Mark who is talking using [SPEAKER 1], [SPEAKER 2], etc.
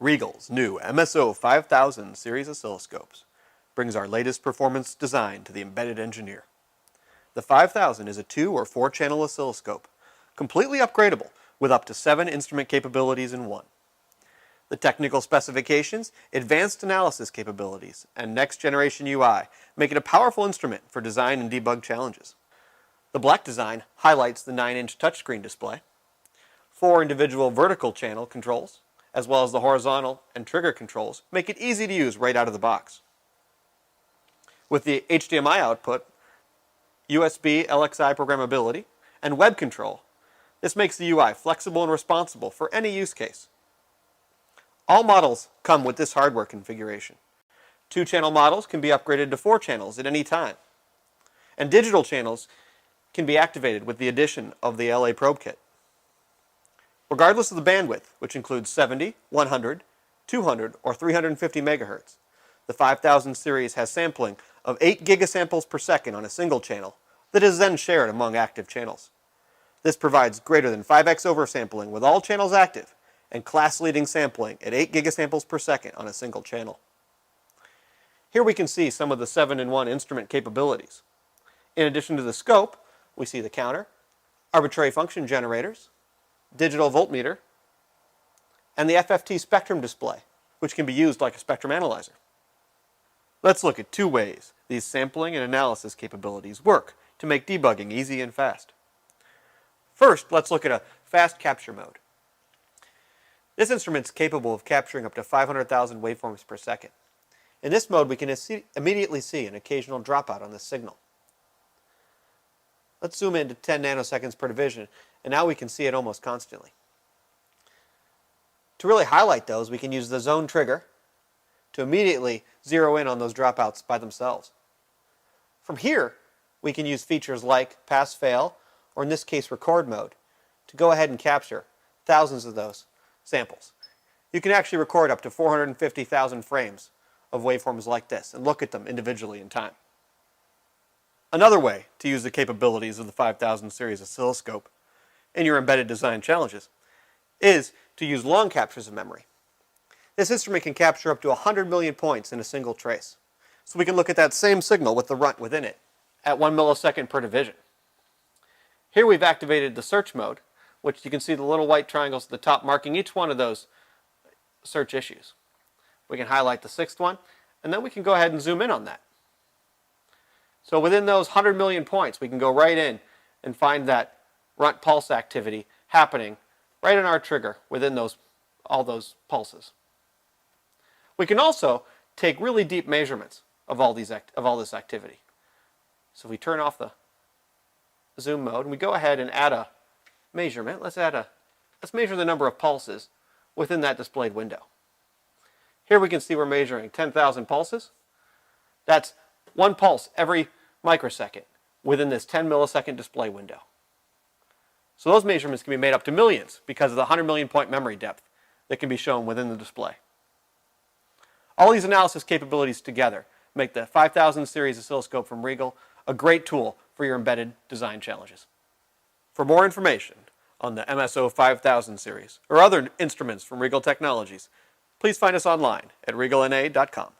[SPEAKER 1] Regal's new MSO5000 series oscilloscopes brings our latest performance design to the embedded engineer. The 5000 is a 2 or 4 channel oscilloscope, completely upgradable with up to 7 instrument capabilities in one. The technical specifications, advanced analysis capabilities, and next generation UI make it a powerful instrument for design and debug challenges. The black design highlights the 9-inch touchscreen display, 4 individual vertical channel controls, as well as the horizontal and trigger controls make it easy to use right out of the box. With the HDMI output, USB LXI programmability, and web control, this makes the UI flexible and responsible for any use case. All models come with this hardware configuration. 2-channel models can be upgraded to 4 channels at any time, and digital channels can be activated with the addition of the LA probe kit. Regardless of the bandwidth, which includes 70, 100, 200, or 350 megahertz, the 5000 series has sampling of 8 gigasamples per second on a single channel that is then shared among active channels. This provides greater than 5x oversampling with all channels active and class-leading sampling at 8 gigasamples per second on a single channel. Here we can see some of the 7-in-1 instrument capabilities. In addition to the scope, we see the counter, arbitrary function generators, digital voltmeter, and the FFT spectrum display, which can be used like a spectrum analyzer. Let's look at 2 ways these sampling and analysis capabilities work to make debugging easy and fast. First, let's look at a fast capture mode. This instrument is capable of capturing up to 500,000 waveforms per second. In this mode, we can immediately see an occasional dropout on the signal. Let's zoom in to 10 nanoseconds per division, and now we can see it almost constantly. To really highlight those, we can use the zone trigger to immediately zero in on those dropouts by themselves. From here, we can use features like pass-fail, or in this case record mode, to go ahead and capture thousands of those samples. You can actually record up to 450,000 frames of waveforms like this and look at them individually in time. Another way to use the capabilities of the 5000 series oscilloscope in your embedded design challenges is to use long captures of memory. This instrument can capture up to 100 million points in a single trace. So we can look at that same signal with the runt within it at 1 millisecond per division. Here we've activated the search mode, which you can see the little white triangles at the top marking each one of those search issues. We can highlight the 6th one, and then we can go ahead and zoom in on that. So within those 100 million points, we can go right in and find that runt pulse activity happening right in our trigger within all those pulses. We can also take really deep measurements of all this activity. So if we turn off the zoom mode and we go ahead and add a measurement, let's measure the number of pulses within that displayed window. Here we can see we're measuring 10,000 pulses. That's 1 pulse every microsecond within this 10 millisecond display window. So those measurements can be made up to millions because of the 100 million point memory depth that can be shown within the display. All these analysis capabilities together make the 5000 series oscilloscope from Regal a great tool for your embedded design challenges. For more information on the MSO5000 series or other instruments from Regal Technologies, please find us online at regalna.com.